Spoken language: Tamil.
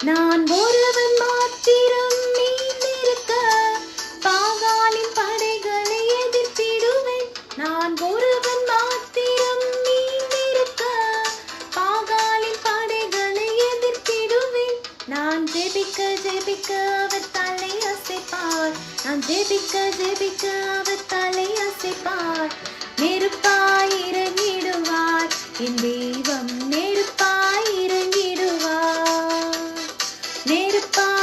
நான் ஒருவன் மாத்திரம் மீந்திருக்க பாகாலின் படைகளை எதிர்த்திடுவேன். நான் ஒருவன் மாத்திரம் மீந்திருக்க பாகாலின் படைகளை எதிர்த்திடுவேன். நான் ஜெபிக்க ஜெபிக்க அவர் தலை அசைப்பார். நான் ஜெபிக்க ஜெபிக்க அவர் தலை அசைப்பார். நெருப்பாய் இறங்கிடுவார் என் தெய்வம், நெருப்பாய் இறங்கிடுவார். நெருப்பாய்